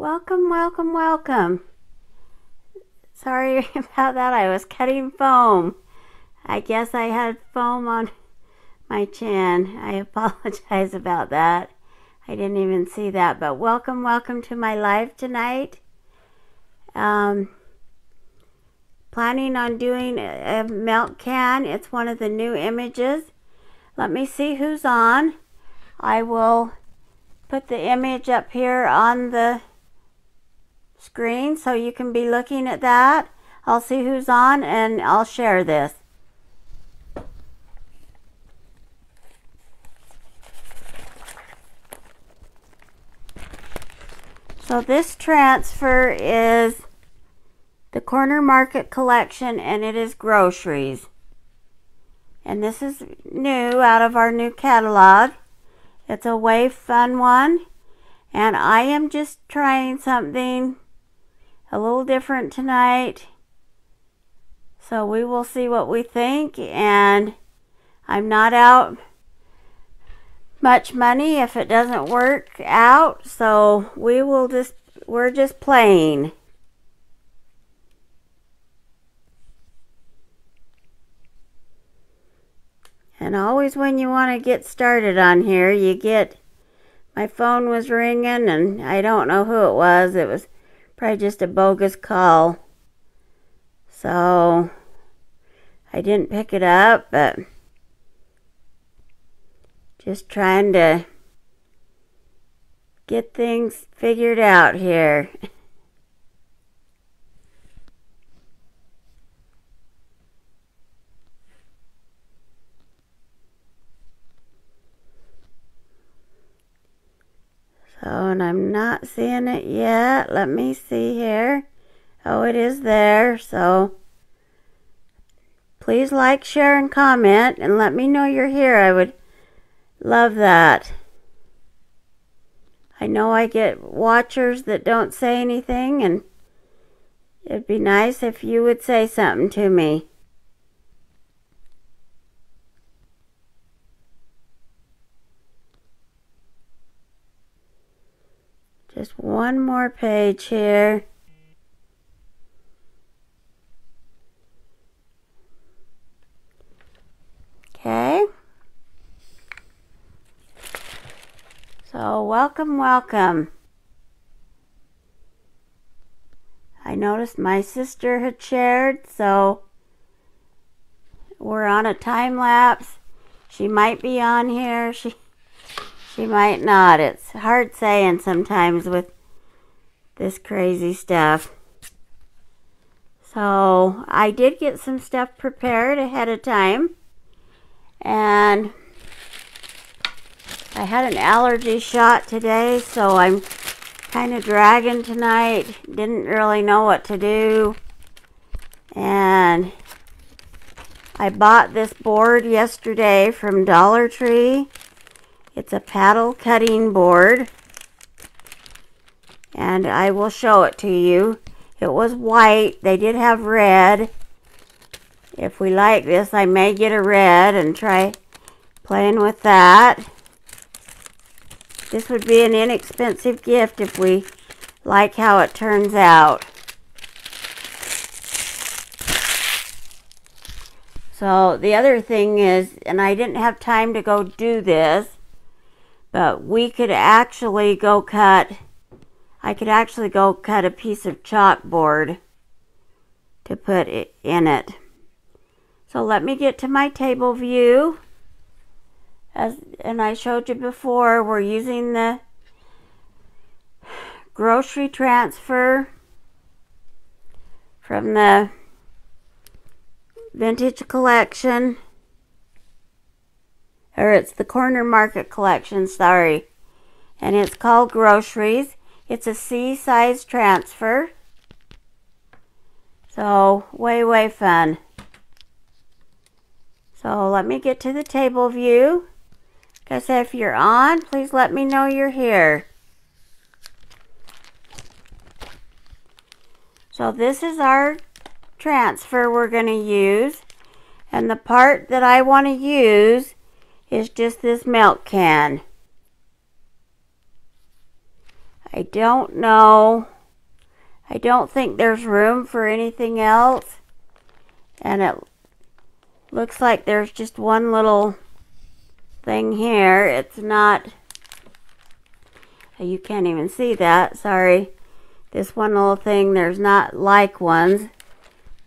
Welcome, welcome, welcome. Sorry about that. I was cutting foam. I guess I had foam on my chin. I apologize about that. I didn't even see that. But welcome, welcome to my live tonight. Planning on doing a milk can. It's one of the new images. Let me see who's on. I will put the image up here on the screen so you can be looking at that. I'll see who's on and I'll share this. So this transfer is the Corner Market collection, and it is groceries. And this is new out of our new catalog. It's a way fun one, and I am just trying something a little different tonight. So we will see what we think, and I'm not out much money if it doesn't work out, so we're just playing. And always when you want to get started on here, you get, my phone was ringing and I don't know who it was. It was probably just a bogus call. So I didn't pick it up, but just trying to get things figured out here. So, and I'm not seeing it yet. Let me see here. Oh, it is there. So please like, share, and comment, and let me know you're here. I would love that. I know I get watchers that don't say anything, and it'd be nice if you would say something to me. Just one more page here. Okay. So welcome, welcome. I noticed my sister had shared, so we're on a time lapse. She might be on here. She might not. It's hard saying sometimes with this crazy stuff. So I did get some stuff prepared ahead of time. And I had an allergy shot today, so I'm kind of dragging tonight. Didn't really know what to do. And I bought this board yesterday from Dollar Tree. It's a paddle cutting board, and I will show it to you. It was white. They did have red. If we like this, I may get a red and try playing with that. This would be an inexpensive gift if we like how it turns out. So the other thing is, and I didn't have time to go do this, but we could actually go cut, I could actually go cut a piece of chalkboard to put it in it. So let me get to my table view. And I showed you before, we're using the grocery transfer from the vintage collection. Or it's the Corner Market collection, sorry. And it's called Groceries. It's a C size transfer. So, way, way fun. So, let me get to the table view. Like I said, if you're on, please let me know you're here. So, this is our transfer we're going to use. And the part that I want to use is just this milk can. I don't know. I don't think there's room for anything else. And it looks like there's just one little thing here. It's not, you can't even see that, sorry. This one little thing, there's not like ones,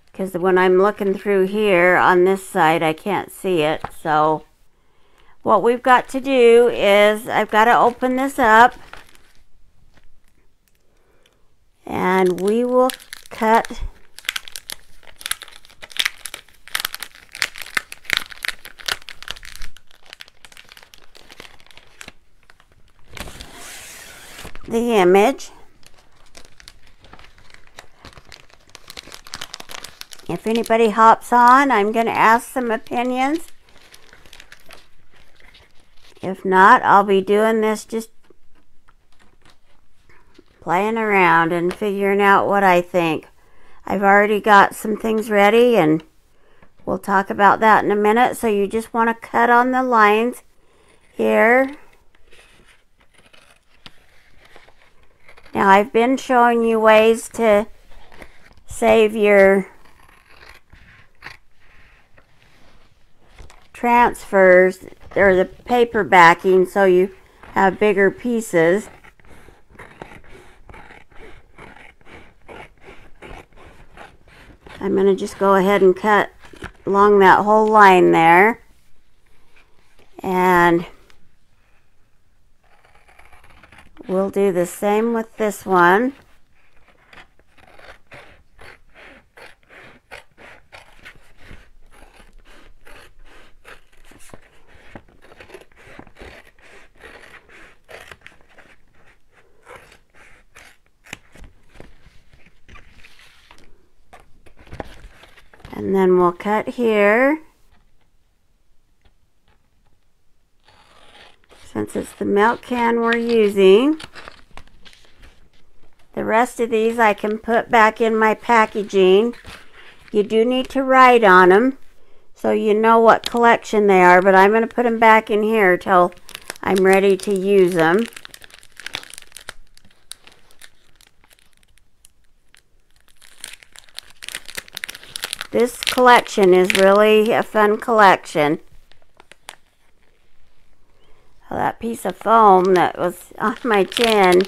because when I'm looking through here on this side, I can't see it. So what we've got to do is I've got to open this up, and we will cut the image. If anybody hops on, I'm going to ask some opinions. If not, I'll be doing this just playing around and figuring out what I think. I've already got some things ready, and we'll talk about that in a minute. So you just want to cut on the lines here. Now, I've been showing you ways to save your transfers or the paper backing so you have bigger pieces. I'm going to just go ahead and cut along that whole line there. And we'll do the same with this one. And then we'll cut here. Since it's the milk can we're using. The rest of these I can put back in my packaging. You do need to write on them so you know what collection they are, but I'm going to put them back in here till I'm ready to use them. This collection is really a fun collection. Well, that piece of foam that was on my chin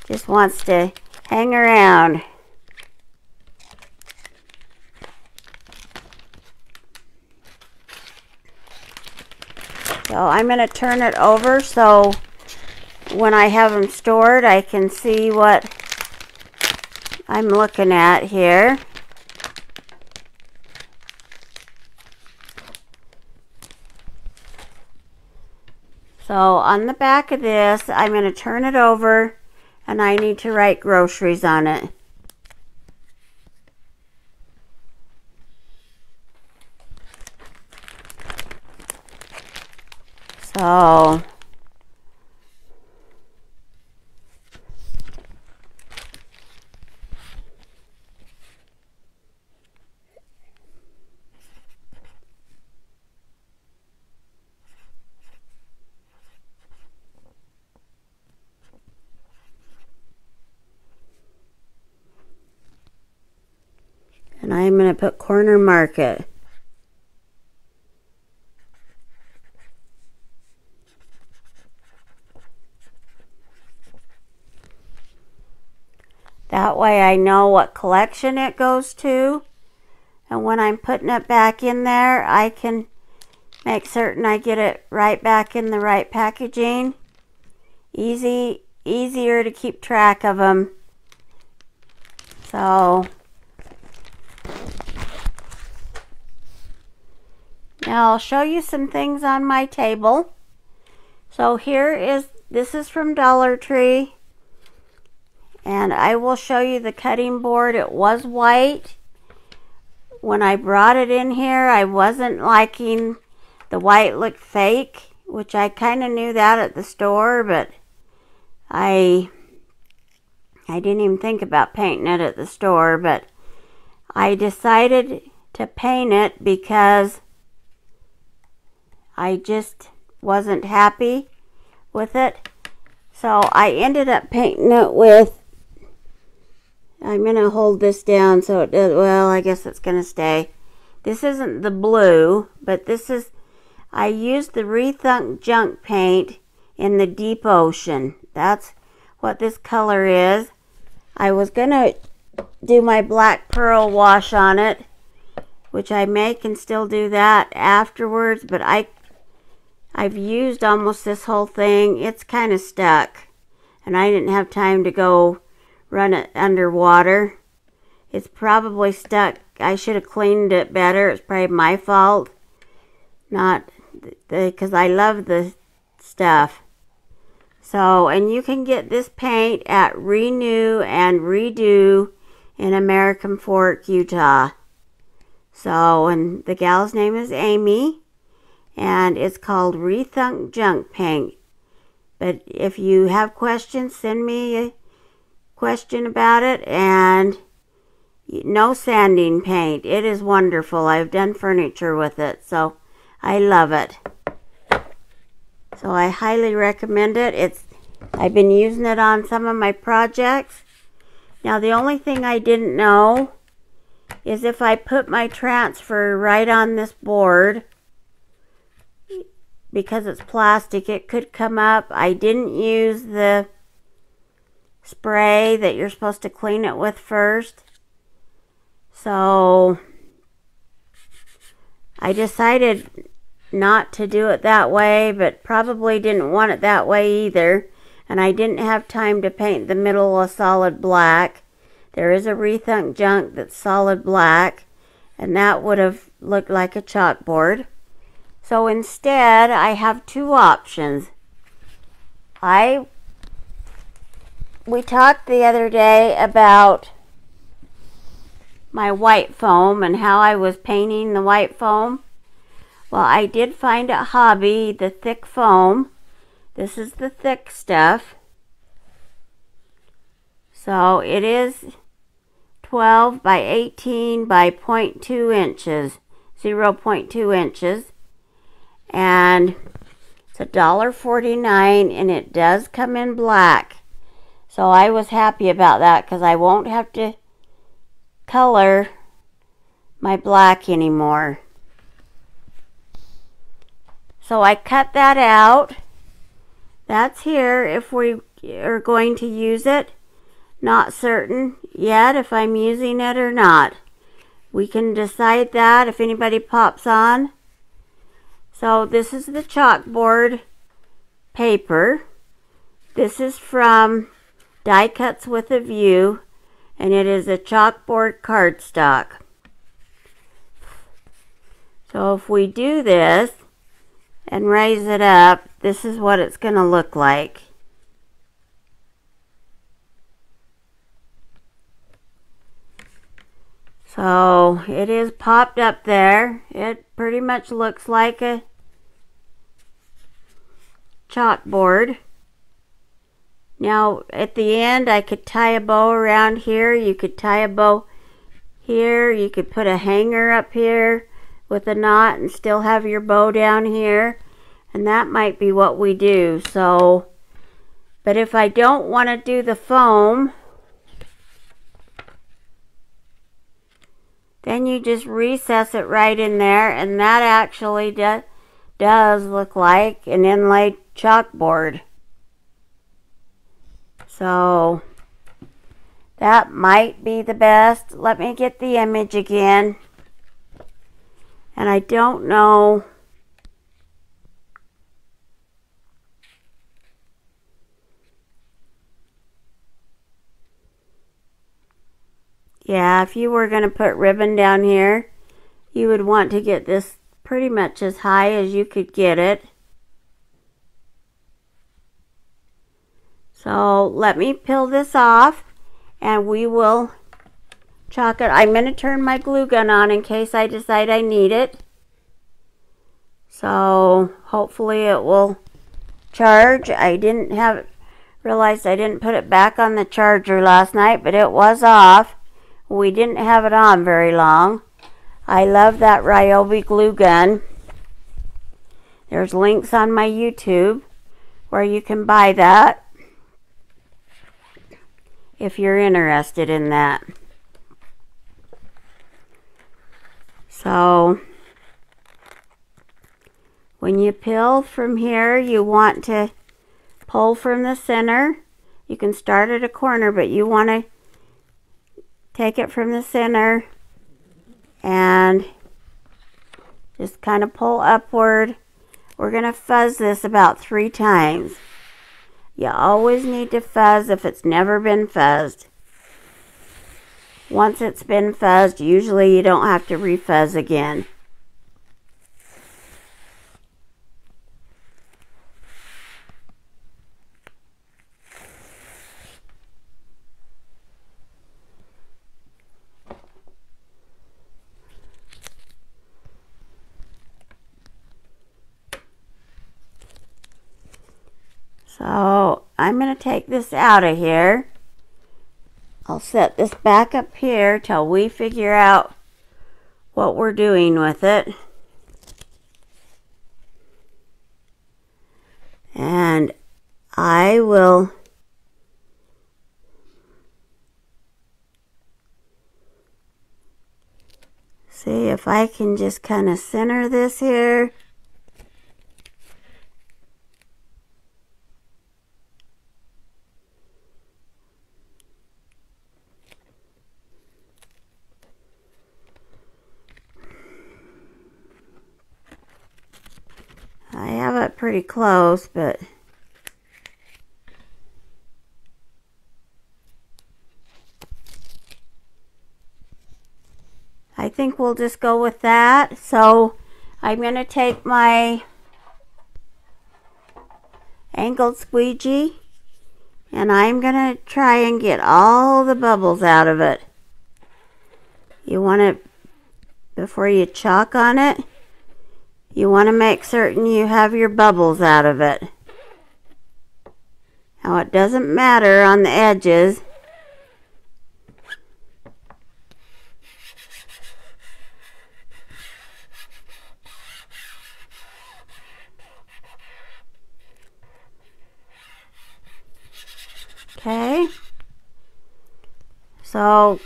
just wants to hang around. So I'm going to turn it over so when I have them stored I can see what I'm looking at here. So on the back of this, I'm going to turn it over, and I need to write groceries on it. So and I'm going to put corner market. That way I know what collection it goes to. And when I'm putting it back in there, I can make certain I get it right back in the right packaging. Easier to keep track of them. So now I'll show you some things on my table. So this is from Dollar Tree. And I will show you the cutting board. It was white. When I brought it in here, I wasn't liking the white looked fake, which I kind of knew that at the store, but I didn't even think about painting it at the store, but I decided to paint it because I just wasn't happy with it. So I ended up painting it with, I'm going to hold this down so it does, well, I guess it's going to stay. This isn't the blue, but this is, I used the Rethunk Junk paint in the Deep Ocean. That's what this color is. I was going to do my black pearl wash on it, which I may can still do that afterwards, but I've used almost this whole thing. It's kind of stuck, and I didn't have time to go run it underwater. It's probably stuck. I should have cleaned it better. It's probably my fault, not because I love the stuff. So, and you can get this paint at Renew and Redo in American Fork, Utah. So, and the gal's name is Amy, and it's called Rethunk Junk Paint. But if you have questions, send me a question about it. And no sanding paint. It is wonderful. I've done furniture with it, so I love it. So I highly recommend it. I've been using it on some of my projects. Now the only thing I didn't know is if I put my transfer right on this board, because it's plastic, it could come up. I didn't use the spray that you're supposed to clean it with first. So I decided not to do it that way, but probably didn't want it that way either. And I didn't have time to paint the middle a solid black. There is a Rethunk Junk that's solid black, and that would have looked like a chalkboard. So instead, I have two options. We talked the other day about my white foam and how I was painting the white foam. Well, I did find at Hobby the thick foam. This is the thick stuff. So it is 12 by 18 by 0.2 inches, 0.2 inches. And it's $1.49, and it does come in black. So I was happy about that because I won't have to color my black anymore. So I cut that out. That's here if we are going to use it. Not certain yet if I'm using it or not. We can decide that if anybody pops on. So this is the chalkboard paper. This is from Die Cuts with a View, and it is a chalkboard cardstock. So if we do this and raise it up, this is what it's going to look like. So it is popped up there. It pretty much looks like a chalkboard. Now at the end I could tie a bow around here. You could tie a bow here. You could put a hanger up here with a knot and still have your bow down here. And that might be what we do. So, but if I don't want to do the foam, then you just recess it right in there, and that actually does look like an inlaid chalkboard. So that might be the best. Let me get the image again. And I don't know. Yeah, if you were going to put ribbon down here, you would want to get this pretty much as high as you could get it. So let me peel this off and we will chalk it. I'm going to turn my glue gun on in case I decide I need it. So hopefully it will charge. I didn't realized I didn't put it back on the charger last night, but it was off. We didn't have it on very long. I love that Ryobi glue gun. There's links on my YouTube where you can buy that. if you're interested in that. So when you peel from here, you want to pull from the center. You can start at a corner, but you want to take it from the center and just kind of pull upward. We're going to fuzz this about 3 times. You always need to fuzz if it's never been fuzzed. Once it's been fuzzed, usually you don't have to refuzz again. So I'm going to take this out of here. I'll set this back up here till we figure out what we're doing with it. And I will see if I can just kind of center this here. I have it pretty close, but I think we'll just go with that. So I'm going to take my angled squeegee and I'm going to try and get all the bubbles out of it. You want to, before you chalk on it, you want to make certain you have your bubbles out of it. Now it doesn't matter on the edges. Okay. So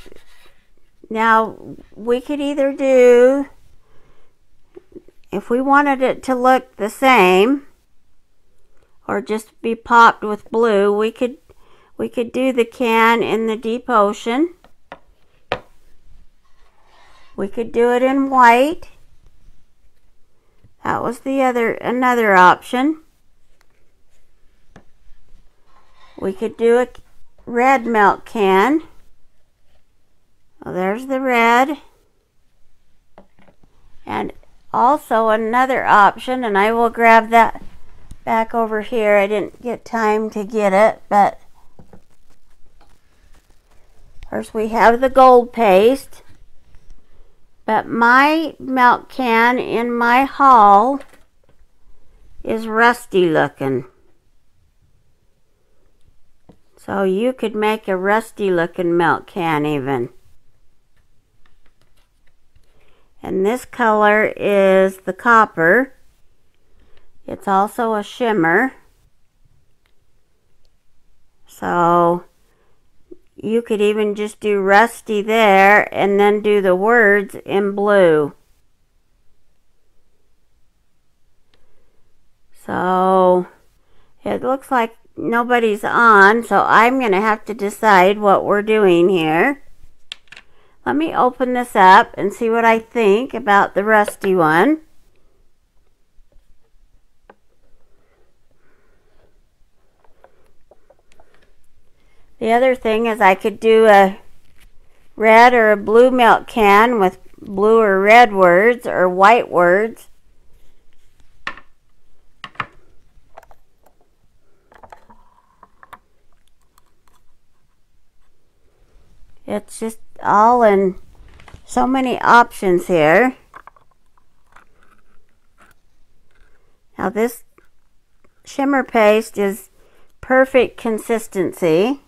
now we could either do, if we wanted it to look the same or just be popped with blue, we could do the can in the deep ocean. We could do it in white. That was another option. We could do a red milk can. Well, there's the red. And also another option, and I will grab that back over here. I didn't get time to get it, but first we have the gold paste. But my milk can in my haul is rusty looking. So you could make a rusty looking milk can even. And this color is the copper. It's also a shimmer. So you could even just do rusty there and then do the words in blue. So it looks like nobody's on, so I'm going to have to decide what we're doing here. Let me open this up and see what I think about the rusty one. The other thing is I could do a red or a blue milk can with blue or red words or white words. It's just all in so many options here. Now this shimmer paste is perfect consistency.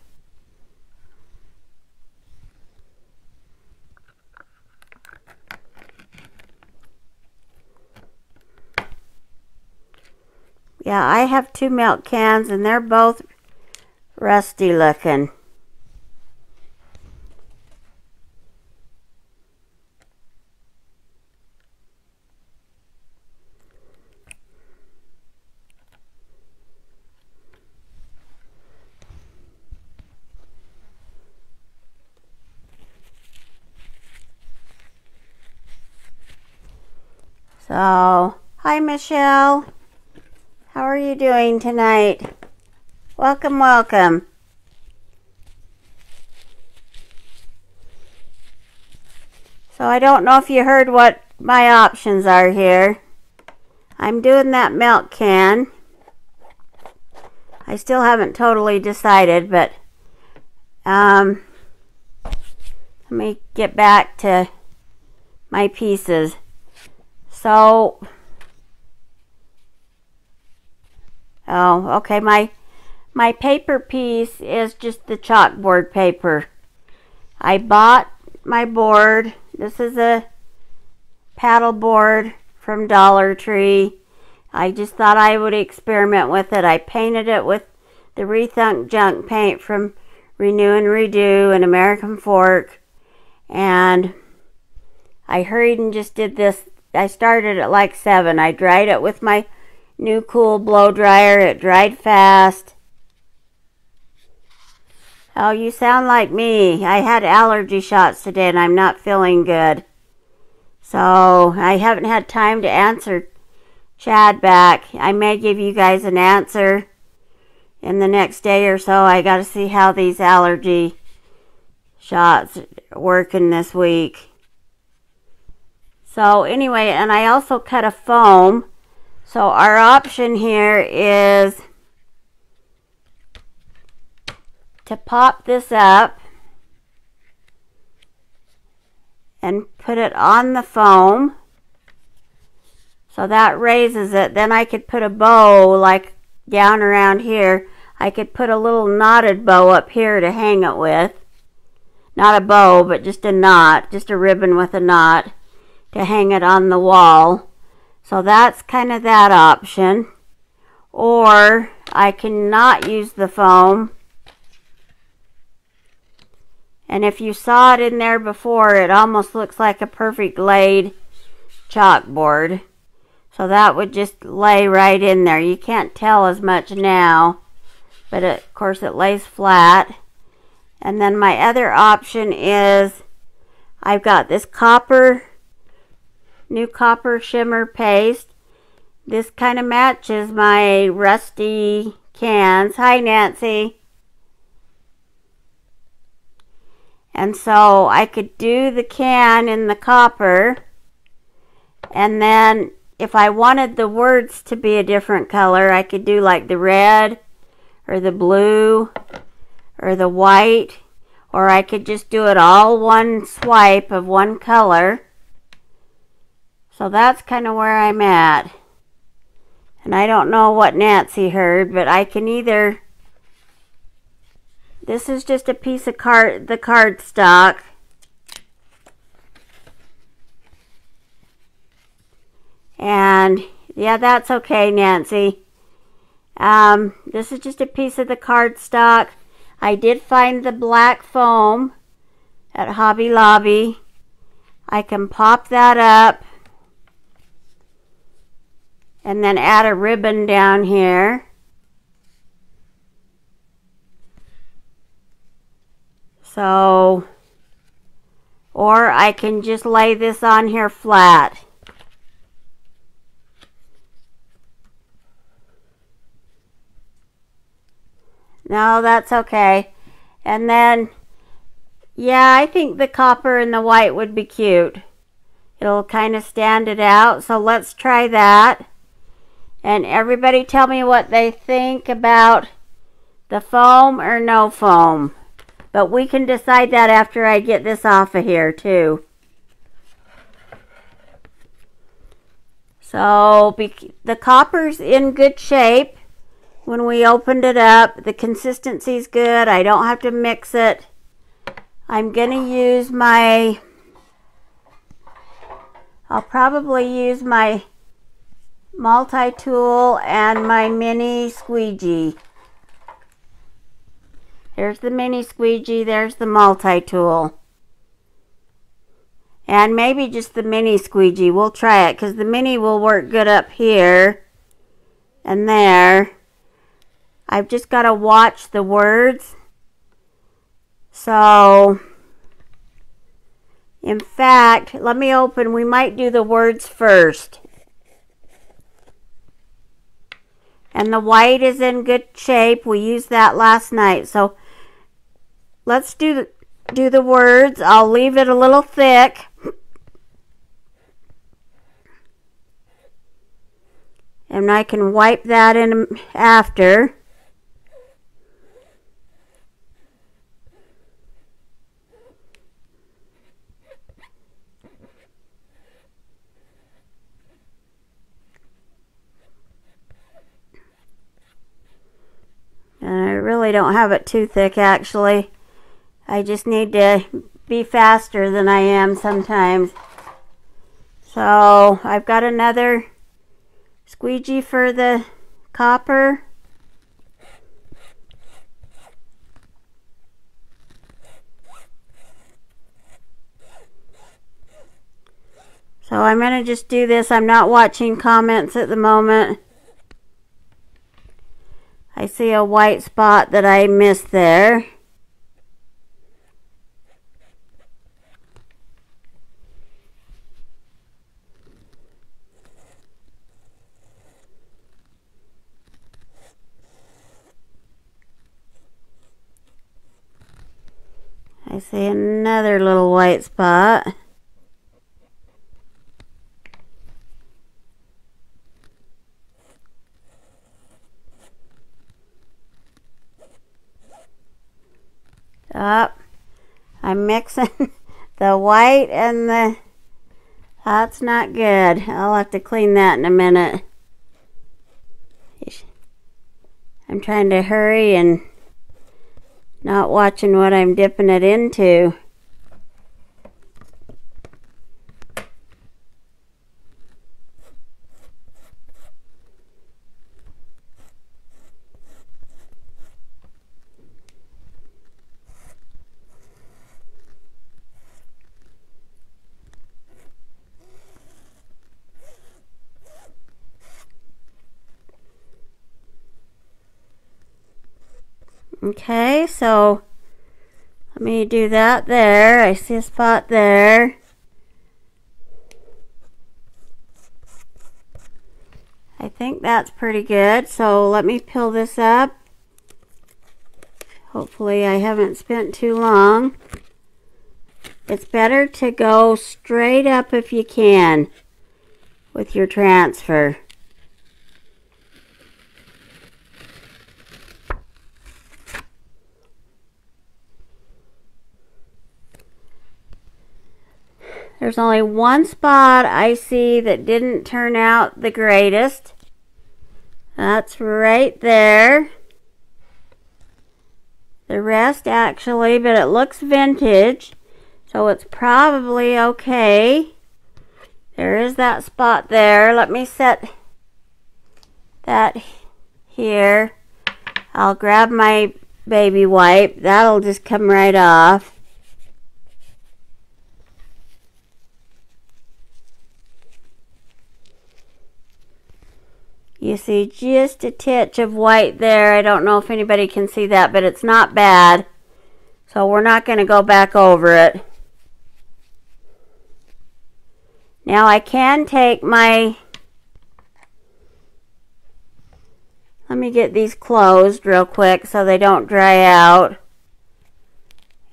Yeah, I have 2 milk cans and they're both rusty looking. So, hi Michelle. How are you doing tonight? Welcome, welcome. So I don't know if you heard what my options are here. I'm doing that milk can. I still haven't totally decided, but let me get back to my pieces. So, oh, okay, my paper piece is just the chalkboard paper. I bought my board. This is a paddle board from Dollar Tree. I just thought I would experiment with it. I painted it with the Rethunk Junk paint from Renew and Redo and American Fork. And I hurried and just did this. I started at like 7. I dried it with my new cool blow dryer. It dried fast. Oh, you sound like me. I had allergy shots today and I'm not feeling good. So I haven't had time to answer Chad back. I may give you guys an answer in the next day or so. I got to see how these allergy shots are working this week. So anyway, and I also cut a foam. So our option here is to pop this up and put it on the foam. So that raises it. Then I could put a bow like down around here. I could put a little knotted bow up here to hang it with. Not a bow, but just a knot, just a ribbon with a knot to hang it on the wall. So that's kind of that option. Or I can not use the foam. And if you saw it in there before, it almost looks like a perfect laid chalkboard. So that would just lay right in there. You can't tell as much now, but of course it lays flat. And then my other option is I've got this new copper shimmer paste. This kind of matches my rusty cans. Hi, Nancy. And so I could do the can in the copper, and then if I wanted the words to be a different color, I could do like the red or the blue or the white, or I could just do it all one swipe of one color. So that's kind of where I'm at. And I don't know what Nancy heard, but I can either... This is just a piece of the cardstock. And yeah, that's okay, Nancy. This is just a piece of the cardstock. I did find the black foam at Hobby Lobby. I can pop that up and then add a ribbon down here. So, or I can just lay this on here flat. No, that's okay. And then, yeah, I think the copper and the white would be cute. It'll kind of stand it out. So let's try that. And everybody tell me what they think about the foam or no foam. But we can decide that after I get this off of here too. So the copper's in good shape. When we opened it up, the consistency's good. I don't have to mix it. I'm gonna use I'll probably use my multi-tool and my mini squeegee. There's the mini squeegee, there's the multi-tool. And maybe just the mini squeegee. We'll try it because the mini will work good up here and there. I've just got to watch the words. So, in fact, let me open. We might do the words first. And the white is in good shape. We used that last night. So let's do the words. I'll leave it a little thick. And I can wipe that in after. And I really don't have it too thick, actually. I just need to be faster than I am sometimes. So I've got another squeegee for the copper. So I'm going to just do this. I'm not watching comments at the moment. I see a white spot that I missed there. I see another little white spot. Up. I'm mixing the white and the... That's not good. I'll have to clean that in a minute. I'm trying to hurry and not watching what I'm dipping it into. Okay, so let me do that there. I see a spot there. I think that's pretty good. So let me peel this up. Hopefully I haven't spent too long. It's better to go straight up if you can with your transfer. There's only one spot I see that didn't turn out the greatest. That's right there. The rest actually, but it looks vintage, so it's probably okay. There is that spot there. Let me set that here. I'll grab my baby wipe. That'll just come right off. You see just a titch of white there. I don't know if anybody can see that, but it's not bad. So we're not going to go back over it. Now I can take my... Let me get these closed real quick so they don't dry out.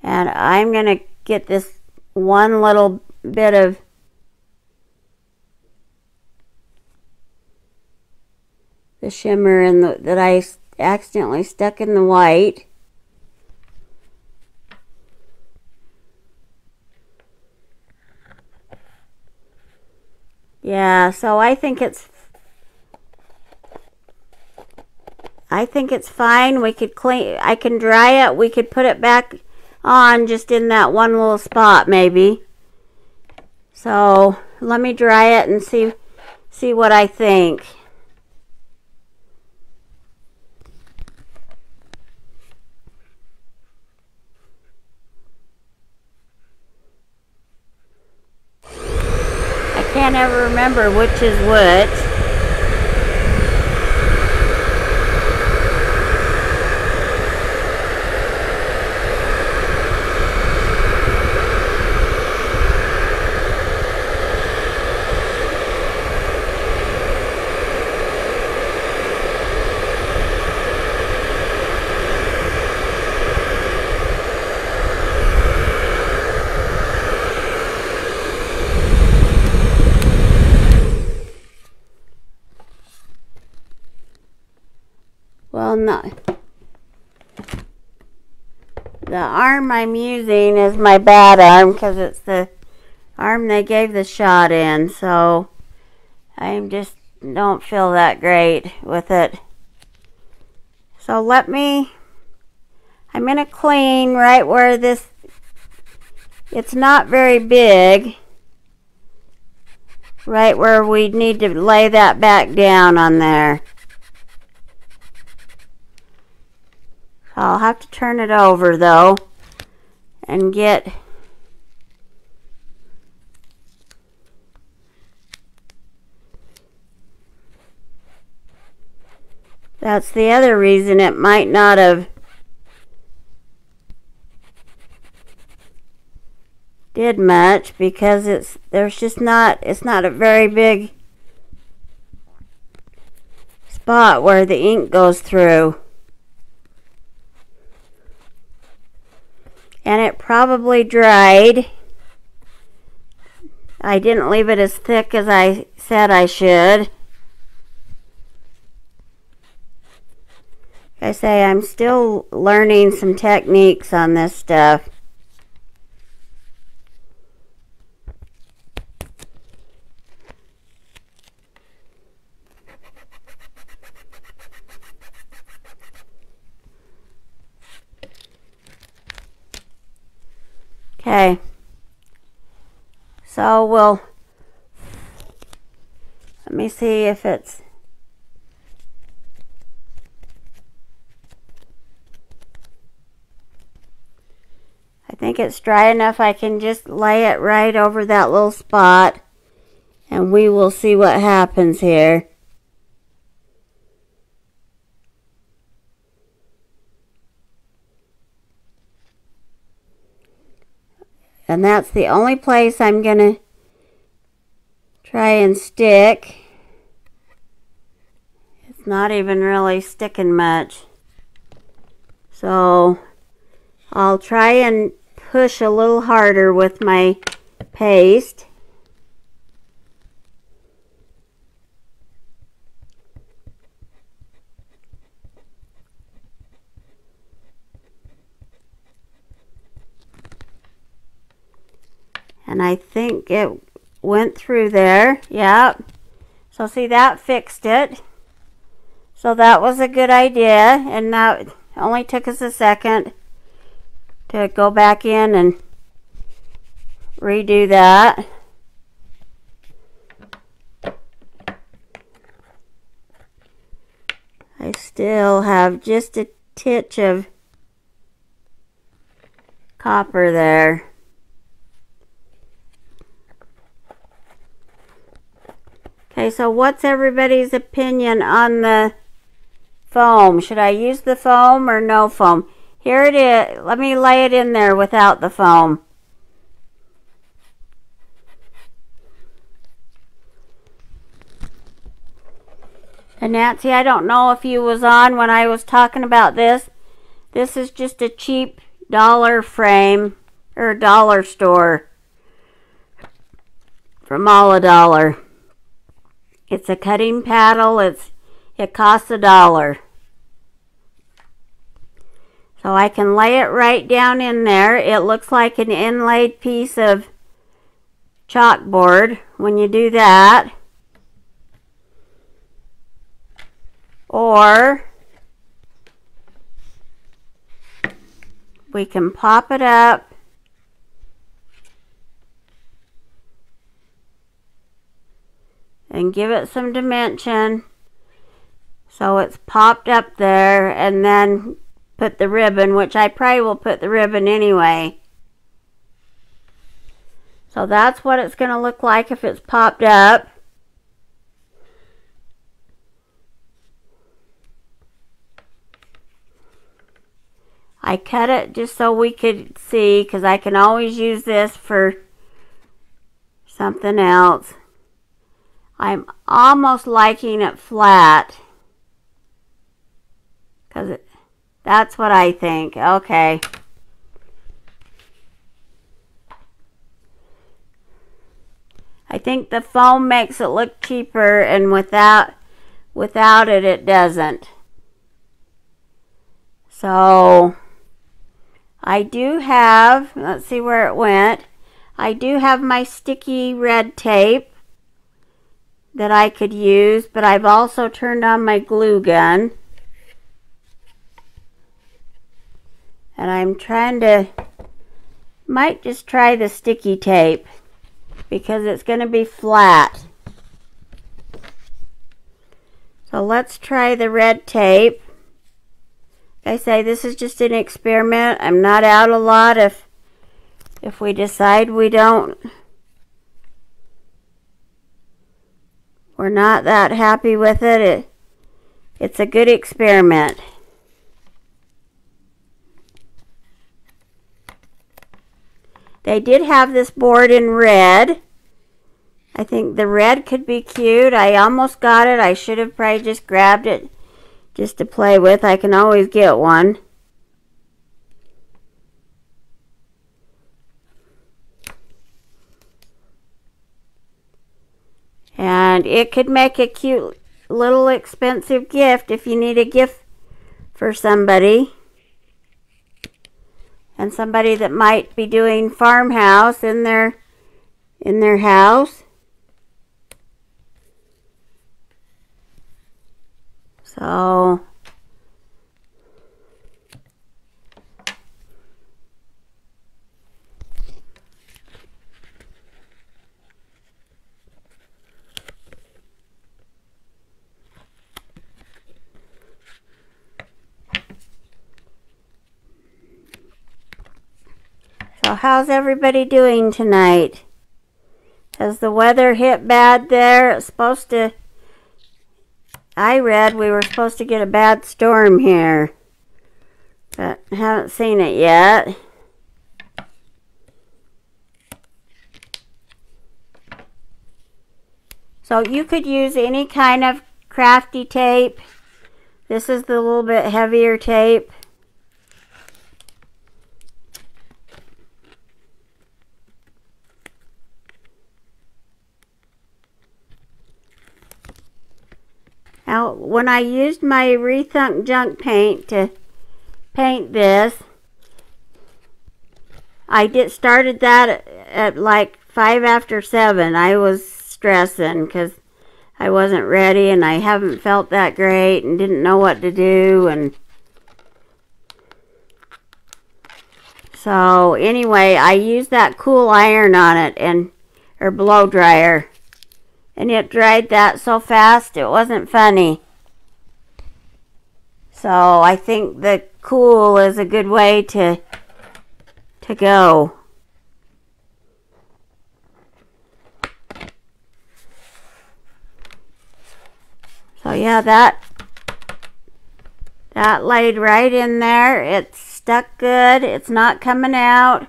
And I'm going to get this one little bit of the shimmer in that I accidentally stuck in the white. Yeah, so I think it's fine. We could clean, I can dry it. We could put it back on just in that one little spot maybe. So let me dry it and see what I think. I can't ever remember which is which. no. The arm I'm using is my bad arm because it's the arm they gave the shot in, so I just don't feel that great with it. So I'm going to clean right where this, it's not very big, right where we need to lay that back down on there. So I'll have to turn it over though and get that's the other reason it might not have did much, because it's not a very big spot where the ink goes through. And it probably dried. I didn't leave it as thick as I said I should. Like I say, I'm still learning some techniques on this stuff. Okay, so let me see if it's, I think it's dry enough. I can just lay it right over that little spot and we will see what happens here. And that's the only place I'm going to try and stick. It's not even really sticking much. So I'll try and push a little harder with my paste. And I think it went through there. Yep. So see, that fixed it. So that was a good idea. And now it only took us a second to go back in and redo that. I still have just a titch of copper there. Okay, so what's everybody's opinion on the foam? Should I use the foam or no foam? Here it is. Let me lay it in there without the foam. And Nancy, I don't know if you was on when I was talking about this. This is just a cheap dollar frame or dollar store from all $1. It's a cutting paddle. It costs $1. So I can lay it right down in there. It looks like an inlaid piece of chalkboard when you do that. Or we can pop it up and give it some dimension so it's popped up there, and then put the ribbon, which I probably will put the ribbon anyway. So that's what it's going to look like if it's popped up. I cut it just so we could see, because I can always use this for something else. I'm almost liking it flat, because that's what I think. Okay. I think the foam makes it look cheaper, and without it, it doesn't. So I do have, let's see where it went. I do have my sticky red tape that I could use, but I've also turned on my glue gun. And I'm trying to, might just try the sticky tape because it's going to be flat. So let's try the red tape. Like I say, this is just an experiment. I'm not out a lot if we decide we're not that happy with it. It's a good experiment. They did have this board in red. I think the red could be cute. I almost got it. I should have probably just grabbed it just to play with. I can always get one. And it could make a cute little expensive gift if you need a gift for somebody. And somebody that might be doing farmhouse in their house. So how's everybody doing tonight? Has the weather hit bad there? It's supposed to, I read we were supposed to get a bad storm here, but haven't seen it yet. So you could use any kind of crafty tape. This is the little bit heavier tape. Now, when I used my Rethunk Junk paint to paint this, I started that at like 5 after 7. I was stressing because I wasn't ready and I haven't felt that great and didn't know what to do. And so anyway, I used that cool iron on it or blow dryer. And it dried that so fast it wasn't funny. So I think the cool is a good way to go. So yeah, that laid right in there. It's stuck good. It's not coming out.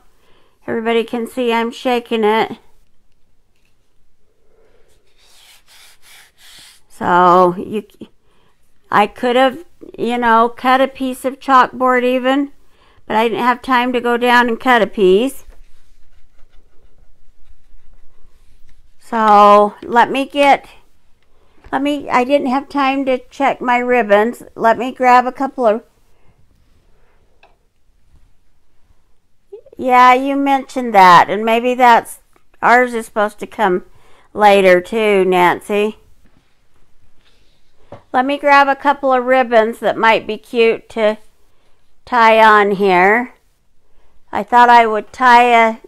Everybody can see I'm shaking it. So I could have, cut a piece of chalkboard even, but I didn't have time to go down and cut a piece. So I didn't have time to check my ribbons. Let me grab a couple of, yeah, you mentioned that, and maybe ours is supposed to come later too, Nancy. Let me grab a couple of ribbons that might be cute to tie on here. I thought I would tie a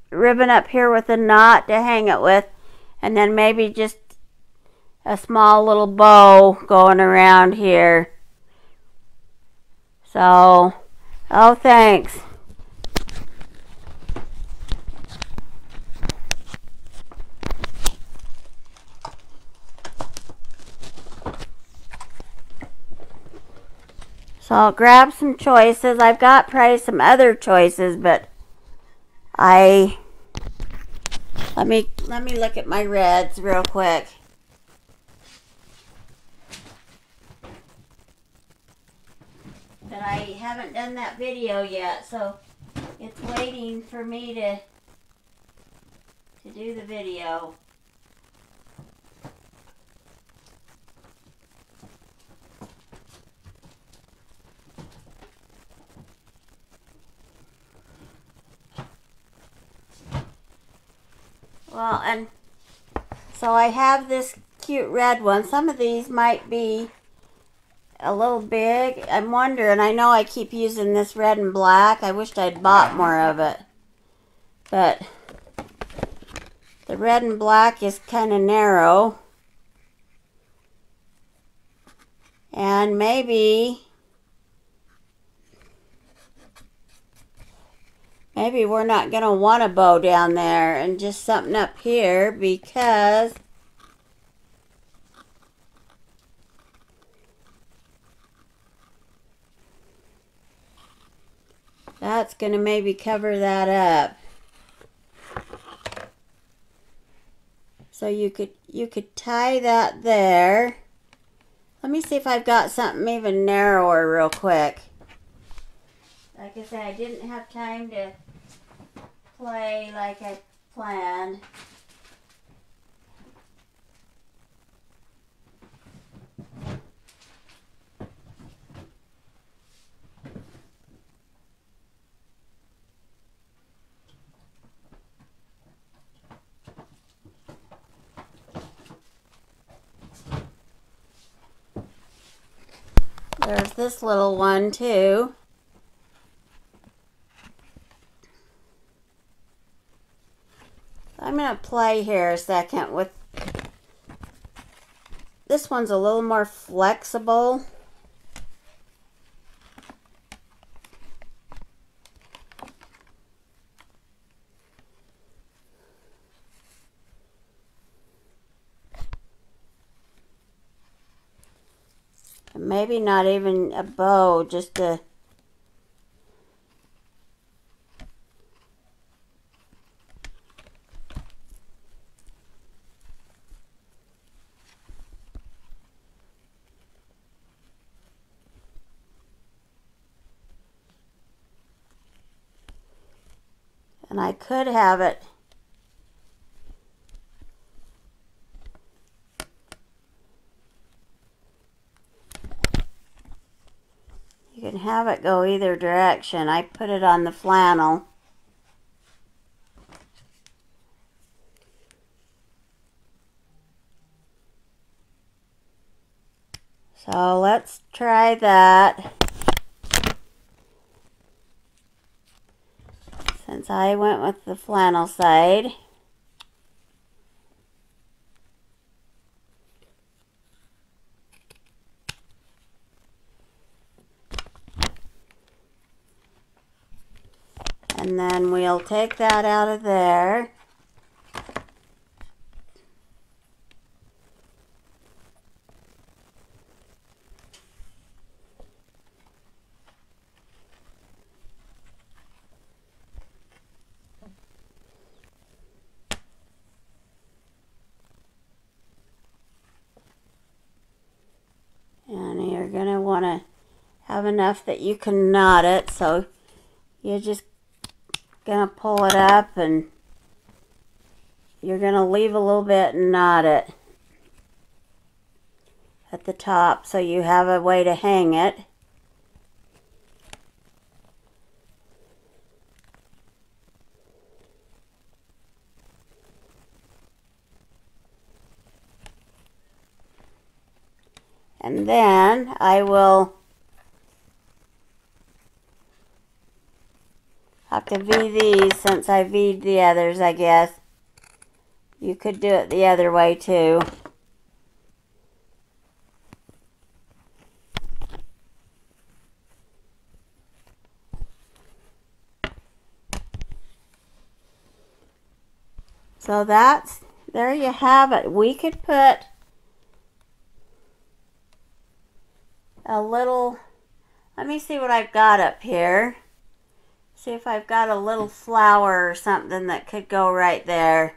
ribbon up here with a knot to hang it with, and then maybe just a small little bow going around here. So, oh, thanks. So I'll grab some choices. I've got probably some other choices, but let me look at my reds real quick. But I haven't done that video yet, so it's waiting for me to do the video. Well, and so I have this cute red one. Some of these might be a little big. I'm wondering, I know I keep using this red and black. I wished I'd bought more of it. But the red and black is kind of narrow. And maybe we're not going to want a bow down there and just something up here, because that's going to maybe cover that up. So you could tie that there. Let me see if I've got something even narrower real quick. Like I said, I didn't have time to play like I planned. There's this little one too. I'm going to play here a second with, this one's a little more flexible. Maybe not even a bow, just a and I could have it you can have it go either direction. I put it on the flannel. So let's try that. Since I went with the flannel side. And then we'll take that out of there. And you're going to want to have enough that you can knot it, so you're just going to pull it up and you're going to leave a little bit and knot it at the top so you have a way to hang it. And then I will have to V these since I V'd the others, I guess. You could do it the other way too. So that's, there you have it. We could put a little, let me see what I've got up here. See if I've got a little flower or something that could go right there.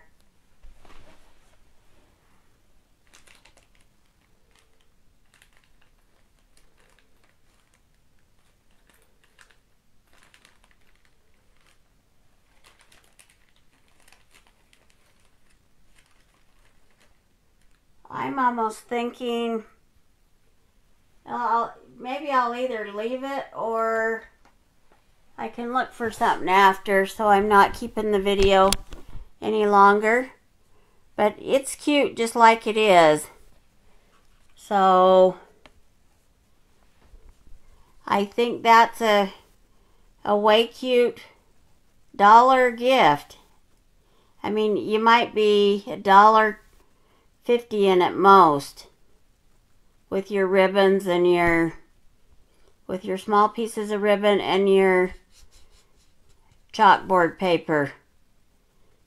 I'm almost thinking maybe I'll either leave it or I can look for something after, so I'm not keeping the video any longer. but it's cute just like it is. So I think that's a way cute dollar gift. I mean, you might be $1.50 in at most with your ribbons and with your small pieces of ribbon and your chalkboard paper.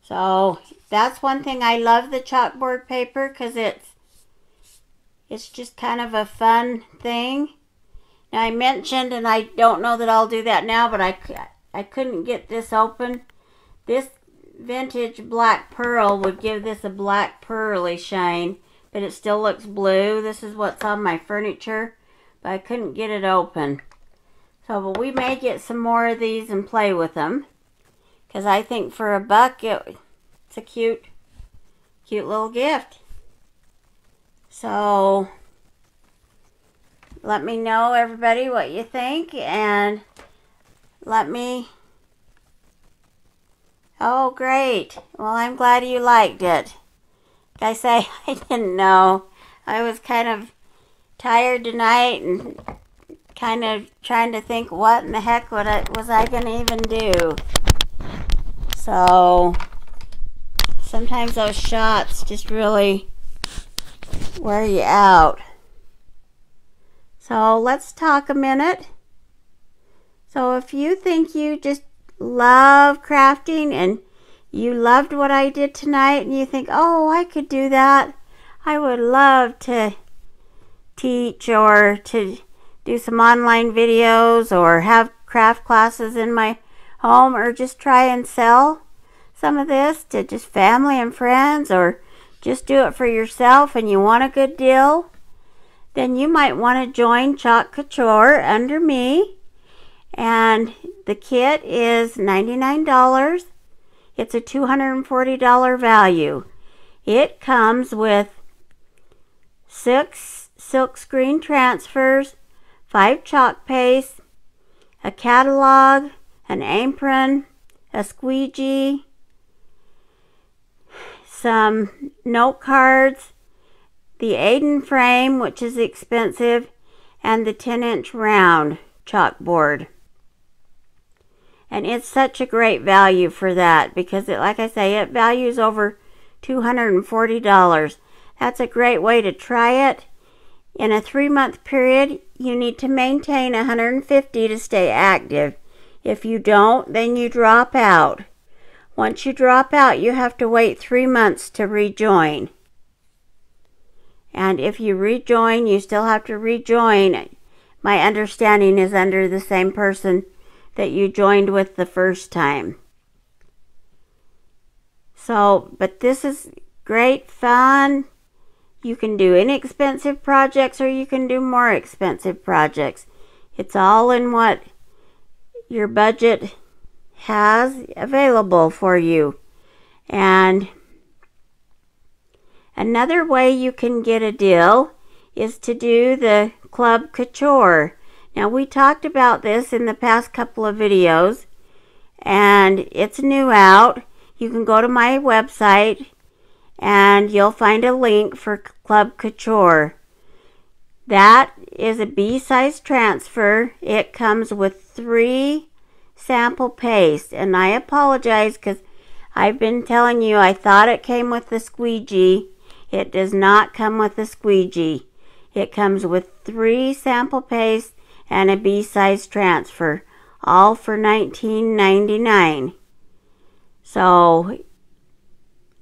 So that's one thing. I love the chalkboard paper because it's just kind of a fun thing. Now I mentioned, and I don't know that I'll do that now, but I couldn't get this open. This vintage black pearl would give this a black pearly shine, but it still looks blue. This is what's on my furniture, but I couldn't get it open. So, but we may get some more of these and play with them, because I think for $1 it's a cute little gift. So let me know, everybody, what you think, and let me... Oh, great. Well, I'm glad you liked it. Like I say, I didn't know. I was kind of tired tonight and kind of trying to think what in the heck was I going to even do. So sometimes those shots just really wear you out. So let's talk a minute. So if you think you just love crafting and you loved what I did tonight and you think, oh, I could do that, I would love to teach or to do some online videos or have craft classes in my home, or just try and sell some of this to just family and friends, or just do it for yourself and you want a good deal, then you might want to join Chalk Couture under me. And the kit is $99. It's a $240 value. It comes with 6 silkscreen transfers, 5 chalk pastes, a catalog, an apron, a squeegee, some note cards, the Aiden frame, which is expensive, and the 10-inch round chalkboard. And it's such a great value for that, because it, like I say, it values over $240. That's a great way to try it. In a 3-month period, you need to maintain 150 to stay active. If you don't, then you drop out. Once you drop out, you have to wait 3 months to rejoin. And if you rejoin, you still have to rejoin. My understanding is under the same person that you joined with the first time. So, but this is great fun. You can do inexpensive projects or you can do more expensive projects. It's all in what your budget has available for you. And another way you can get a deal is to do the Club Couture. Now, we talked about this in the past couple of videos, and it's new out. You can go to my website and you'll find a link for Club Couture. That is a B-size transfer. It comes with 3 sample pastes, and I apologize because I've been telling you I thought it came with the squeegee. It does not come with the squeegee. It comes with 3 sample pastes and a B-size transfer, all for $19.99. So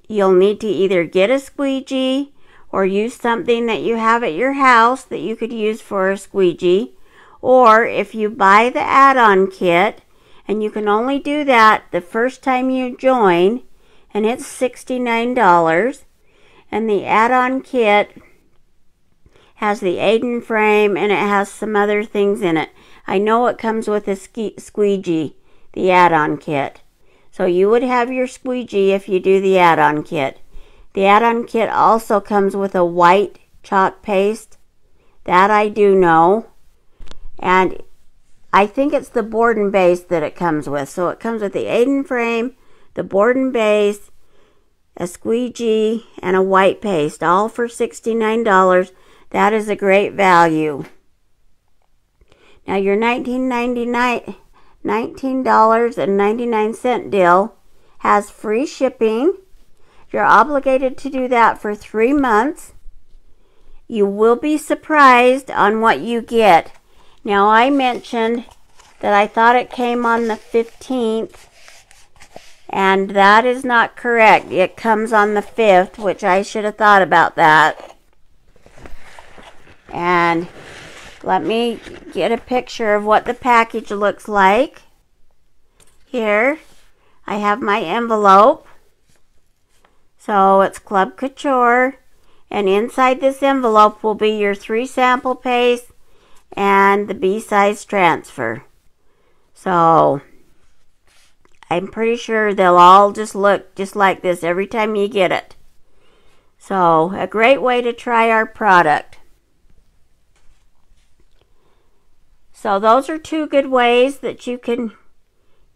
you'll need to either get a squeegee or use something that you have at your house that you could use for a squeegee. Or if you buy the add-on kit, and you can only do that the first time you join, and it's $69. And the add-on kit has the Aiden frame and it has some other things in it. I know it comes with a squeegee, the add-on kit. So you would have your squeegee if you do the add-on kit. The add-on kit also comes with a white chalk paste. That I do know. And I think it's the board and base that it comes with. So it comes with the Aiden frame, the board and base, a squeegee, and a white paste, all for $69. That is a great value. Now your $19.99 deal has free shipping. You're obligated to do that for 3 months. You will be surprised on what you get. Now I mentioned that I thought it came on the 15th, and that is not correct. It comes on the 5th, which I should have thought about that. And let me get a picture of what the package looks like. Here, I have my envelope. So it's Club Couture. And inside this envelope will be your 3 sample pastes and the B-size transfer. So I'm pretty sure they'll all just look just like this every time you get it. So a great way to try our product. So those are 2 good ways that you can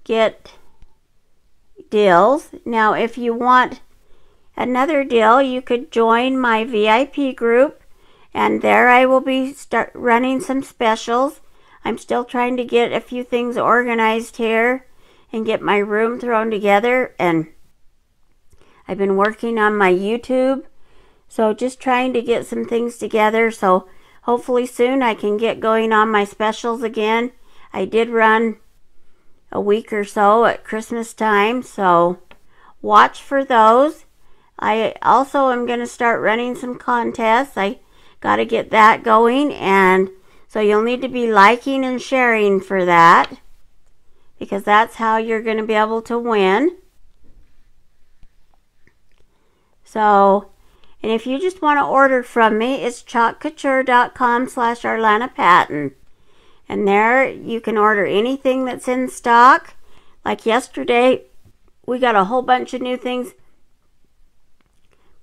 get deals. Now if you want another deal, you could join my VIP group, and there I will be running some specials. I'm still trying to get a few things organized here and get my room thrown together, and I've been working on my YouTube, so just trying to get some things together. So hopefully soon I can get going on my specials again. I did run a week or so at Christmas time, so watch for those. I also am going to start running some contests. I got to get that going, and so you'll need to be liking and sharing for that, because that's how you're going to be able to win. So, and if you just want to order from me, it's chalkcouture.com/ArlanaPatton. And there you can order anything that's in stock. Like yesterday, we got a whole bunch of new things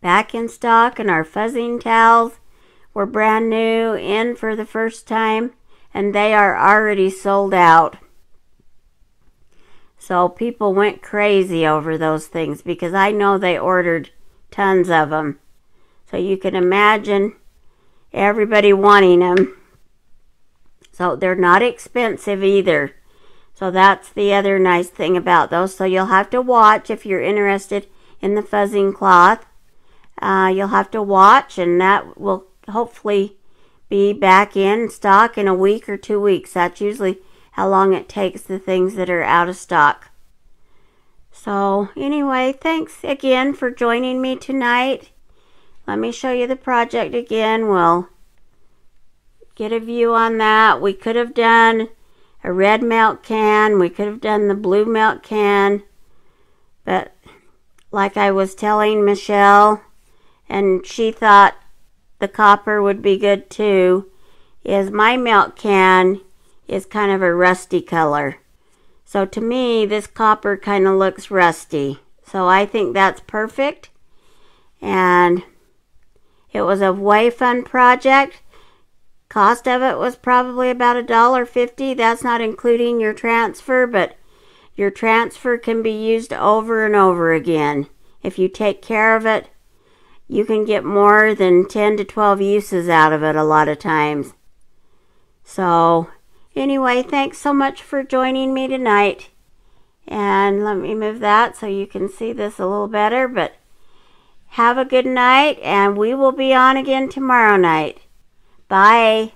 back in stock, and our fuzzing towels were brand new in for the first time, and they are already sold out. So people went crazy over those things because I know they ordered tons of them. So you can imagine everybody wanting them. So they're not expensive either. So that's the other nice thing about those. So you'll have to watch if you're interested in the fuzzing cloth. You'll have to watch, and that will hopefully be back in stock in a week or 2 weeks. That's usually how long it takes the things that are out of stock. So anyway, thanks again for joining me tonight. Let me show you the project again. We'll get a view on that. We could have done a red milk can. We could have done the blue milk can. But like I was telling Michelle, and she thought the copper would be good too, is my milk can is kind of a rusty color. So to me, this copper kind of looks rusty. So I think that's perfect. And it was a way fun project. Cost of it was probably about $1.50. That's not including your transfer, but your transfer can be used over and over again. If you take care of it, you can get more than 10 to 12 uses out of it a lot of times. So anyway, thanks so much for joining me tonight. And let me move that so you can see this a little better. But have a good night, and we will be on again tomorrow night. Bye.